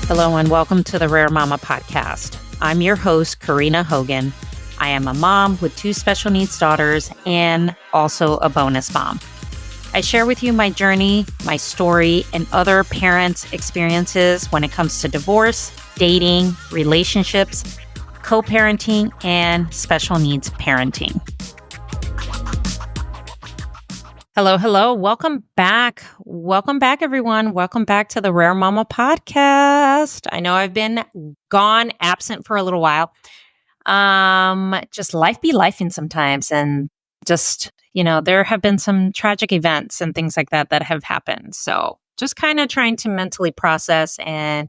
Hello and welcome to the Rare Mama podcast. I'm your host, Karina Hogan. I am a mom with 2 special needs daughters and also a bonus mom. I share with you my journey, my story, and other parents' experiences when it comes to divorce, dating, relationships, co-parenting, and special needs parenting. Hello. Welcome back. Everyone. Welcome back to the Rare Mama podcast. I know I've been gone, absent for a little while. Just life be lifing sometimes. And just, there have been some tragic events and things like that have happened. So just kind of trying to mentally process. And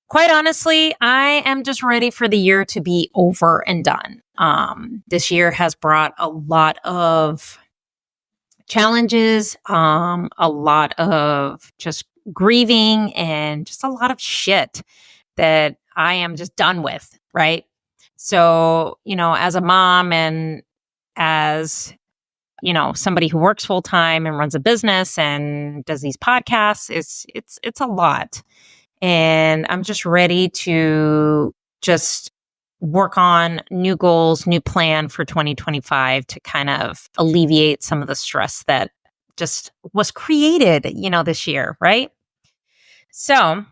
quite honestly, I am just ready for the year to be over and done. This year has brought a lot of challenges, a lot of just grieving and just a lot of shit that I am just done with, right? So, as a mom and as, somebody who works full time and runs a business and does these podcasts, it's a lot. And I'm just ready to just work on new goals, new plan for 2025 to kind of alleviate some of the stress that just was created, this year, right? So,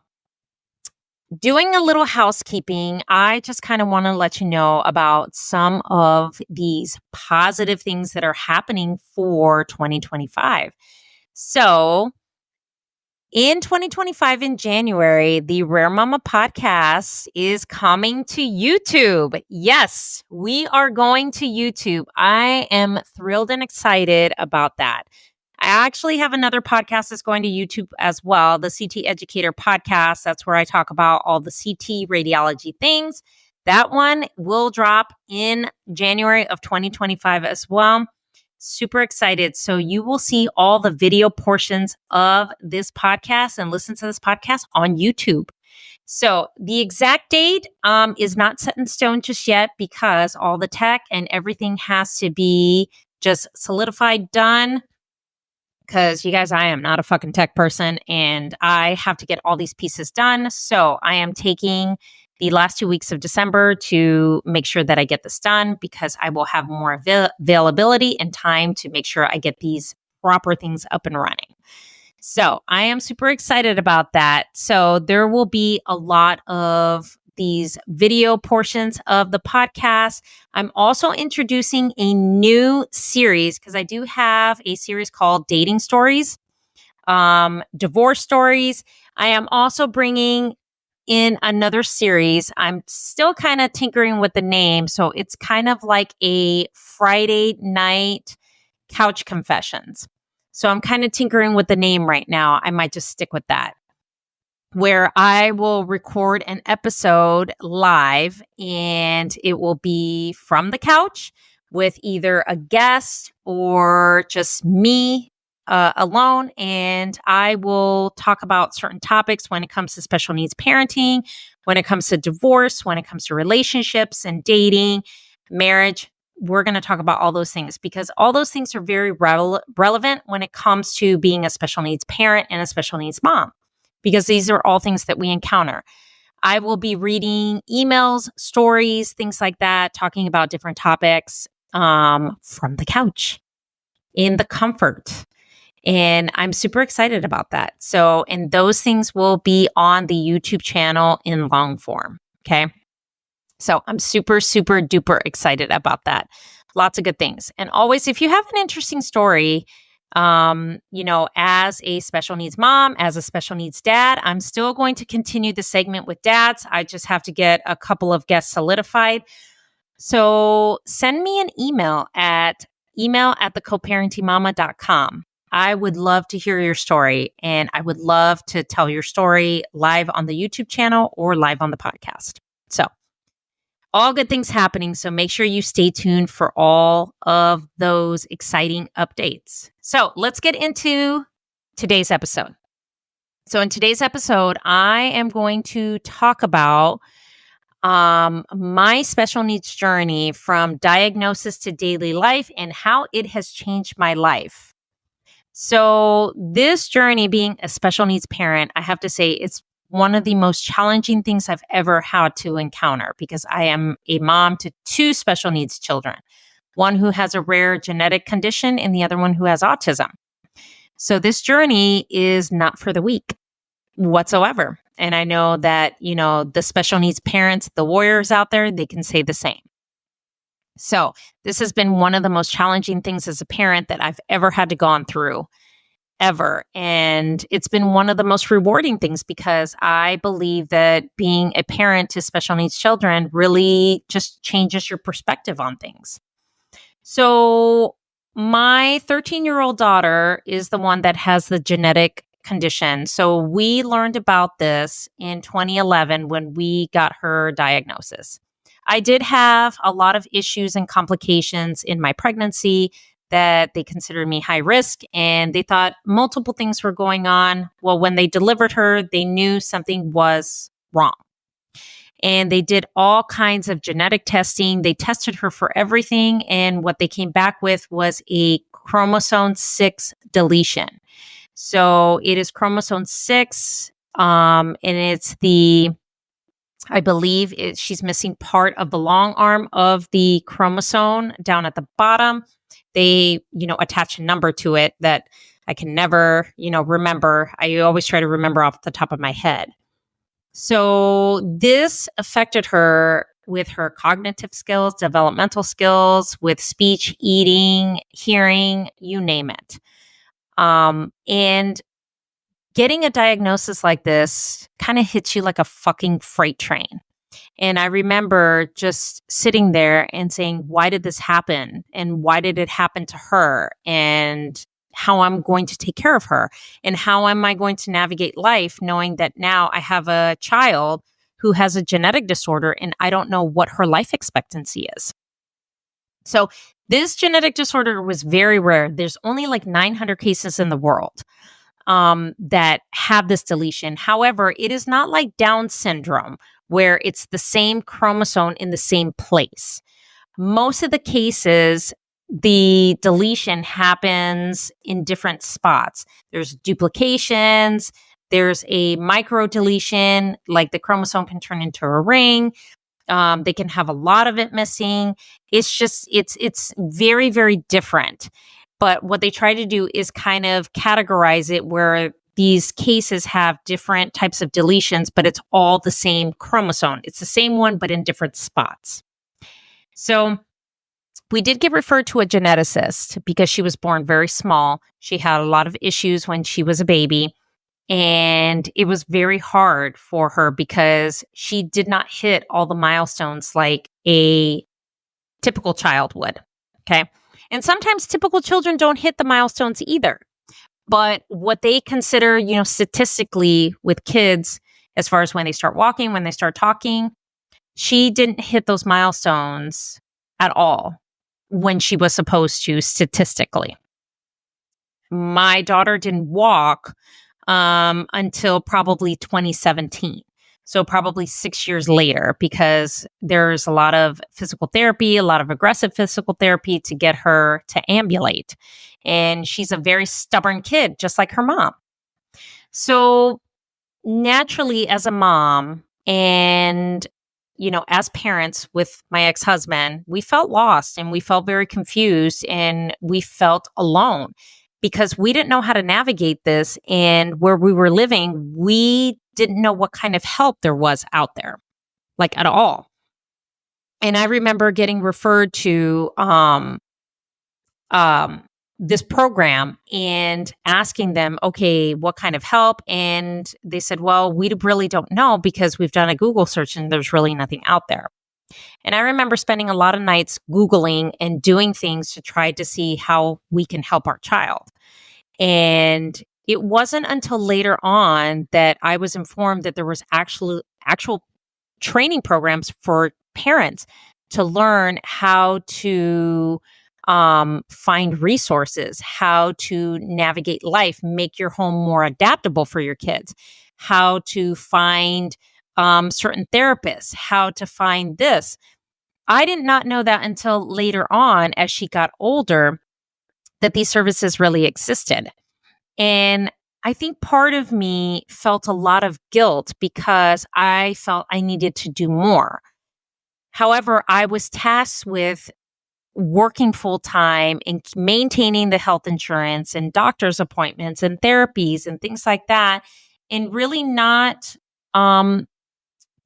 doing a little housekeeping, I just kind of want to let you know about some of these positive things that are happening for 2025. So, in 2025, in January, the Rare Mama podcast is coming to YouTube. Yes, we are going to YouTube. I am thrilled and excited about that. I actually have another podcast that's going to YouTube as well, the CT Educator podcast. That's where I talk about all the CT radiology things. That one will drop in January of 2025 as well. Super excited. So you will see all the video portions of this podcast and listen to this podcast on YouTube. So the exact date is not set in stone just yet because all the tech and everything has to be just solidified, done. Because you guys, I am not a fucking tech person and I have to get all these pieces done. So I am taking the last 2 weeks of December to make sure that I get this done because I will have more availability and time to make sure I get these proper things up and running. So I am super excited about that. So there will be a lot of these video portions of the podcast. I'm also introducing a new series because I do have a series called Dating Stories, Divorce Stories. I am also bringing in another series. I'm still kind of tinkering with the name. So it's kind of like a Friday night couch confessions. So I'm kind of tinkering with the name right now. I might just stick with that, where I will record an episode live and it will be from the couch with either a guest or just me alone. And I will talk about certain topics when it comes to special needs parenting, when it comes to divorce, when it comes to relationships and dating, marriage. We're going to talk about all those things because all those things are very relevant when it comes to being a special needs parent and a special needs mom, because these are all things that we encounter. I will be reading emails, stories, things like that, talking about different topics from the couch in the comfort. And I'm super excited about that. So, and those things will be on the YouTube channel in long form. Okay. So I'm super, super duper excited about that. Lots of good things. And always, if you have an interesting story, as a special needs mom, as a special needs dad, I'm still going to continue the segment with dads. I just have to get a couple of guests solidified. So send me an email at thecoparentingmama.com. I would love to hear your story and I would love to tell your story live on the YouTube channel or live on the podcast. So all good things happening. So make sure you stay tuned for all of those exciting updates. So let's get into today's episode. So in today's episode, I am going to talk about my special needs journey from diagnosis to daily life and how it has changed my life. So this journey, being a special needs parent, I have to say it's one of the most challenging things I've ever had to encounter because I am a mom to two special needs children, one who has a rare genetic condition and the other one who has autism. So this journey is not for the weak whatsoever. And I know that, the special needs parents, the warriors out there, they can say the same. So this has been one of the most challenging things as a parent that I've ever had to gone through, ever. And it's been one of the most rewarding things because I believe that being a parent to special needs children really just changes your perspective on things. So my 13-year-old daughter is the one that has the genetic condition. So we learned about this in 2011 when we got her diagnosis. I did have a lot of issues and complications in my pregnancy that they considered me high risk, and they thought multiple things were going on. Well, when they delivered her, they knew something was wrong. And they did all kinds of genetic testing. They tested her for everything. And what they came back with was a chromosome 6 deletion. So it is chromosome 6, and it's I believe she's missing part of the long arm of the chromosome down at the bottom. They, attach a number to it that I can never, remember. I always try to remember off the top of my head. So this affected her with her cognitive skills, developmental skills, with speech, eating, hearing, you name it. And getting a diagnosis like this kind of hits you like a fucking freight train. And I remember just sitting there and saying, why did this happen? And why did it happen to her? And how I'm going to take care of her? And how am I going to navigate life knowing that now I have a child who has a genetic disorder and I don't know what her life expectancy is? So this genetic disorder was very rare. There's only like 900 cases in the world that have this deletion. However, it is not like Down syndrome where it's the same chromosome in the same place. Most of the cases, the deletion happens in different spots. There's duplications. There's a micro deletion, like the chromosome can turn into a ring. They can have a lot of it missing. It's very, very different. But what they try to do is kind of categorize it where these cases have different types of deletions, but it's all the same chromosome. It's the same one, but in different spots. So we did get referred to a geneticist because she was born very small. She had a lot of issues when she was a baby. And it was very hard for her because she did not hit all the milestones like a typical child would. Okay. And sometimes typical children don't hit the milestones either. But what they consider, statistically with kids, as far as when they start walking, when they start talking, she didn't hit those milestones at all when she was supposed to statistically. My daughter didn't walk until probably 2017. So probably 6 years later, because there's a lot of physical therapy, a lot of aggressive physical therapy to get her to ambulate. And she's a very stubborn kid, just like her mom. So naturally, as a mom and, as parents with my ex-husband, we felt lost and we felt very confused and we felt alone because we didn't know how to navigate this. And where we were living, we didn't know what kind of help there was out there, like at all. And I remember getting referred to this program and asking them, okay, what kind of help? And they said, well, we really don't know because we've done a Google search and there's really nothing out there. And I remember spending a lot of nights Googling and doing things to try to see how we can help our child. And it wasn't until later on that I was informed that there was actual training programs for parents to learn how to find resources, how to navigate life, make your home more adaptable for your kids, how to find certain therapists, how to find this. I did not know that until later on as she got older, that these services really existed. And I think part of me felt a lot of guilt because I felt I needed to do more. However, I was tasked with working full time and maintaining the health insurance and doctor's appointments and therapies and things like that, and really not um,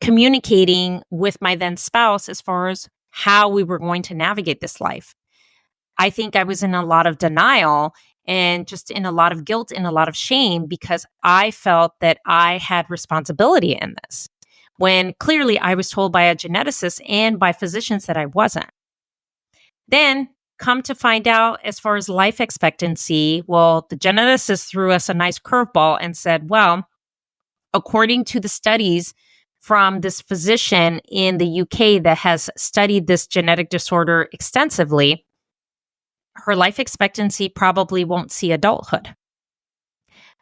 communicating with my then spouse as far as how we were going to navigate this life. I think I was in a lot of denial and just in a lot of guilt and a lot of shame because I felt that I had responsibility in this, when clearly I was told by a geneticist and by physicians that I wasn't. Then come to find out, as far as life expectancy, well, the geneticist threw us a nice curveball and said, well, according to the studies from this physician in the UK that has studied this genetic disorder extensively, her life expectancy probably won't see adulthood.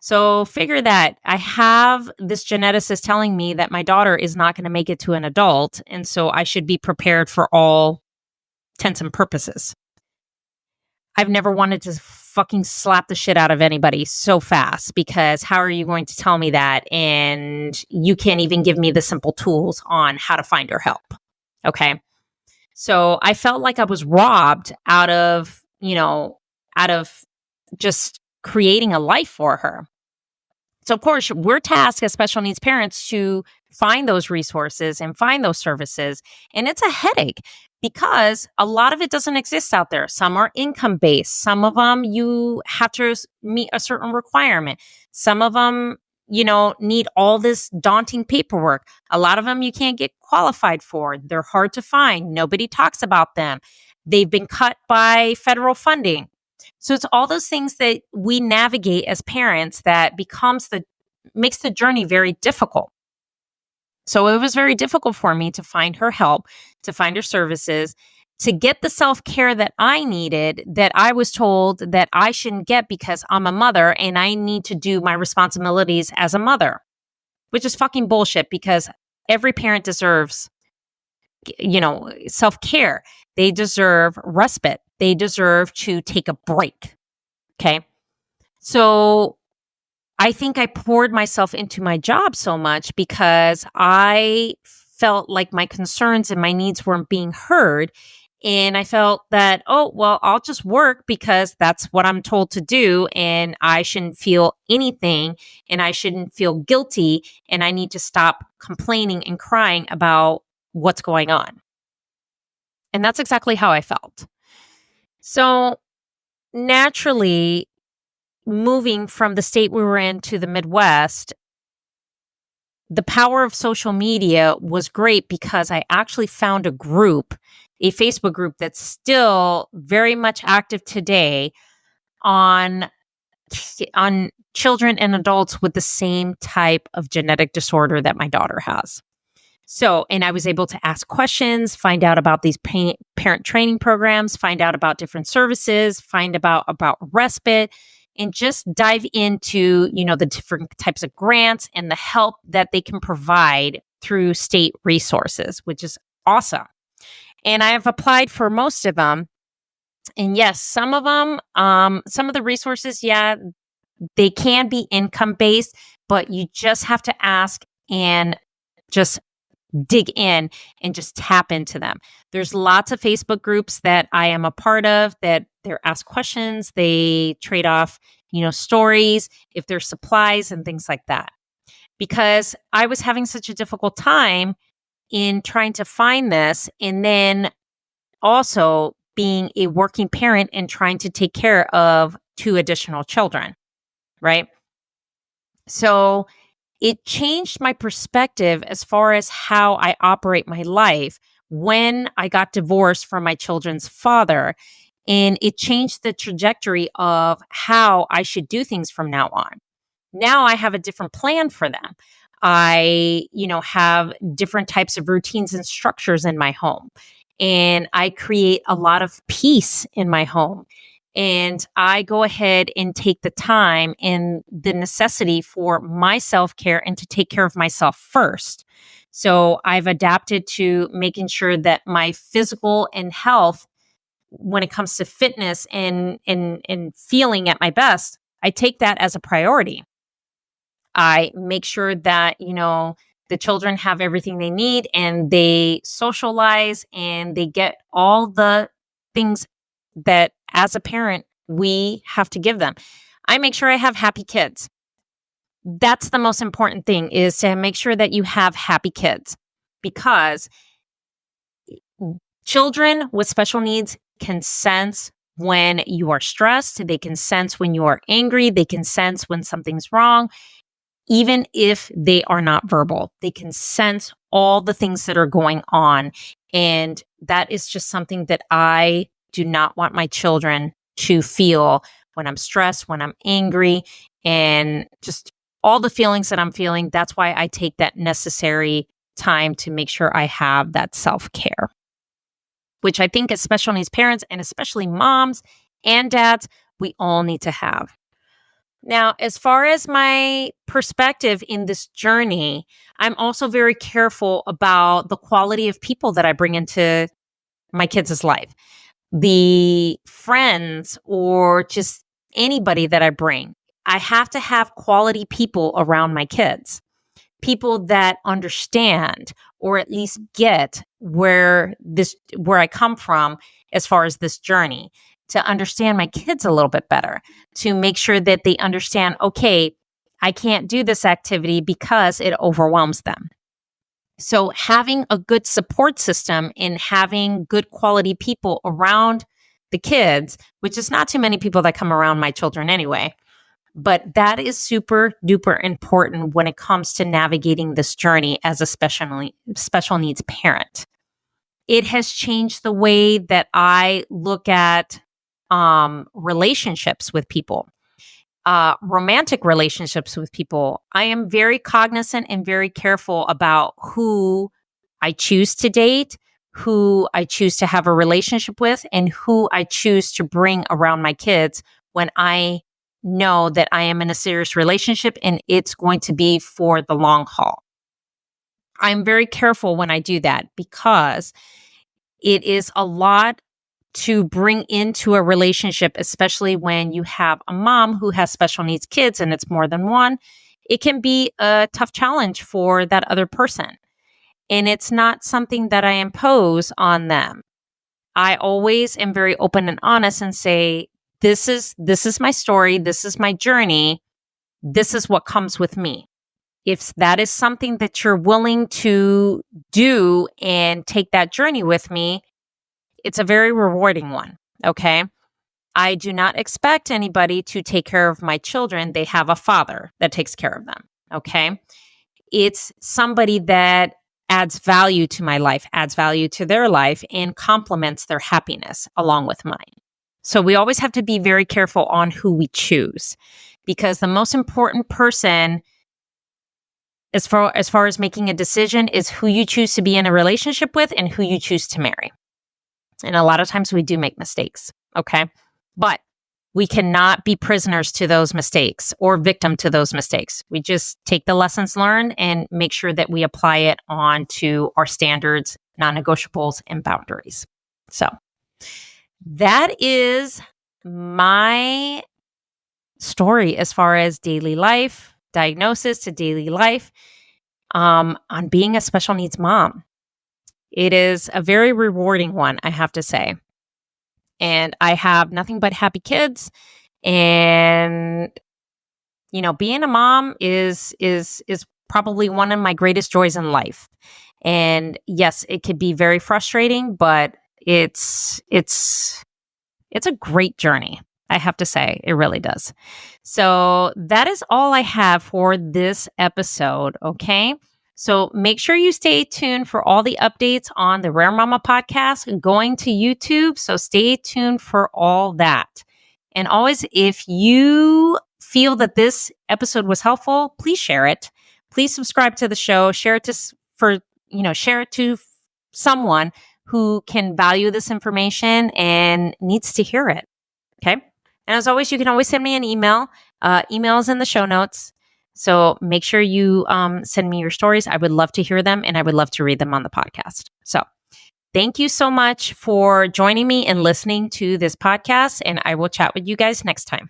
So figure that I have this geneticist telling me that my daughter is not going to make it to an adult. And so I should be prepared for all intents and purposes. I've never wanted to fucking slap the shit out of anybody so fast, because how are you going to tell me that? And you can't even give me the simple tools on how to find her help. Okay. So I felt like I was robbed out of just creating a life for her. So, of course, we're tasked as special needs parents to find those resources and find those services. And it's a headache because a lot of it doesn't exist out there. Some are income based. Some of them you have to meet a certain requirement. Some of them, need all this daunting paperwork. A lot of them you can't get qualified for. They're hard to find. Nobody talks about them. They've been cut by federal funding. So it's all those things that we navigate as parents that makes the journey very difficult. So it was very difficult for me to find her help, to find her services, to get the self-care that I needed, that I was told that I shouldn't get because I'm a mother and I need to do my responsibilities as a mother, which is fucking bullshit, because every parent deserves, self-care. They deserve respite. They deserve to take a break. Okay. So I think I poured myself into my job so much because I felt like my concerns and my needs weren't being heard. And I felt that, oh, well, I'll just work because that's what I'm told to do. And I shouldn't feel anything and I shouldn't feel guilty. And I need to stop complaining and crying about what's going on. And that's exactly how I felt. So naturally, moving from the state we were in to the Midwest, the power of social media was great because I actually found a Facebook group that's still very much active today on children and adults with the same type of genetic disorder that my daughter has. So, and I was able to ask questions, find out about these parent training programs, find out about different services, find about respite, and just dive into, the different types of grants and the help that they can provide through state resources, which is awesome. And I have applied for most of them. And yes, some of them, some of the resources, yeah, they can be income based, but you just have to ask and just dig in and just tap into them. There's lots of Facebook groups that I am a part of that they're asked questions. They trade off, stories, if there's supplies and things like that. Because I was having such a difficult time in trying to find this, and then also being a working parent and trying to take care of 2 additional children, right? So it changed my perspective as far as how I operate my life when I got divorced from my children's father. And it changed the trajectory of how I should do things from now on. Now I have a different plan for them. I, have different types of routines and structures in my home. And I create a lot of peace in my home. And I go ahead and take the time and the necessity for my self-care and to take care of myself first. So I've adapted to making sure that my physical and health, when it comes to fitness and feeling at my best, I take that as a priority. I make sure that, the children have everything they need and they socialize and they get all the things that as a parent we have to give them. I make sure I have happy kids. That's the most important thing, is to make sure that you have happy kids, because children with special needs can sense when you are stressed. They can sense when you are angry. They can sense when something's wrong. Even if they are not verbal, they can sense all the things that are going on. And that is just something that I do not want my children to feel when I'm stressed, when I'm angry, and just all the feelings that I'm feeling. That's why I take that necessary time to make sure I have that self-care, which I think as special needs parents, and especially moms and dads, we all need to have. Now, as far as my perspective in this journey, I'm also very careful about the quality of people that I bring into my kids' life. The friends or just anybody that I bring, I have to have quality people around my kids. People that understand, or at least get where I come from as far as this journey, to understand my kids a little bit better, to make sure that they understand, okay, I can't do this activity because it overwhelms them. So having a good support system and having good quality people around the kids, which is not too many people that come around my children anyway, but that is super duper important when it comes to navigating this journey as a special needs parent. It has changed the way that I look at relationships with people, romantic relationships with people. I am very cognizant and very careful about who I choose to date, who I choose to have a relationship with, and who I choose to bring around my kids when I know that I am in a serious relationship and it's going to be for the long haul. I'm very careful when I do that, because it is a lot to bring into a relationship, especially when you have a mom who has special needs kids and it's more than one. It can be a tough challenge for that other person. And it's not something that I impose on them. I always am very open and honest and say, this is my story. This is my journey. This is what comes with me. If that is something that you're willing to do and take that journey with me, it's a very rewarding one. Okay. I do not expect anybody to take care of my children. They have a father that takes care of them. Okay. It's somebody that adds value to my life, adds value to their life, and complements their happiness along with mine. So we always have to be very careful on who we choose, because the most important person as far as making a decision is who you choose to be in a relationship with and who you choose to marry. And a lot of times we do make mistakes, okay? But we cannot be prisoners to those mistakes or victim to those mistakes. We just take the lessons learned and make sure that we apply it onto our standards, non-negotiables, and boundaries. So that is my story as far as daily life, diagnosis to daily life, on being a special needs mom. It is a very rewarding one, I have to say. And I have nothing but happy kids. And, being a mom is probably one of my greatest joys in life. And yes, it could be very frustrating, but it's a great journey. I have to say, it really does. So that is all I have for this episode. Okay. So make sure you stay tuned for all the updates on the Rare Mama podcast going to YouTube. So stay tuned for all that. And always, if you feel that this episode was helpful, please share it. Please subscribe to the show. Share it to someone who can value this information and needs to hear it. Okay. And as always, you can always send me an email. Email is in the show notes. So make sure you send me your stories. I would love to hear them and I would love to read them on the podcast. So thank you so much for joining me and listening to this podcast. And I will chat with you guys next time.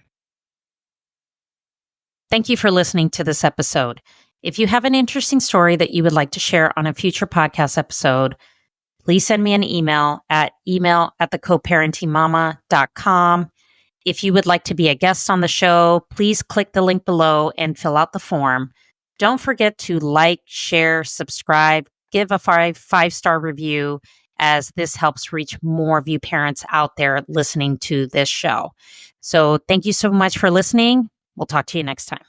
Thank you for listening to this episode. If you have an interesting story that you would like to share on a future podcast episode, please send me an email at email@thecoparentingmama.com. If you would like to be a guest on the show, please click the link below and fill out the form. Don't forget to like, share, subscribe, give a five-star review, as this helps reach more of you parents out there listening to this show. So thank you so much for listening. We'll talk to you next time.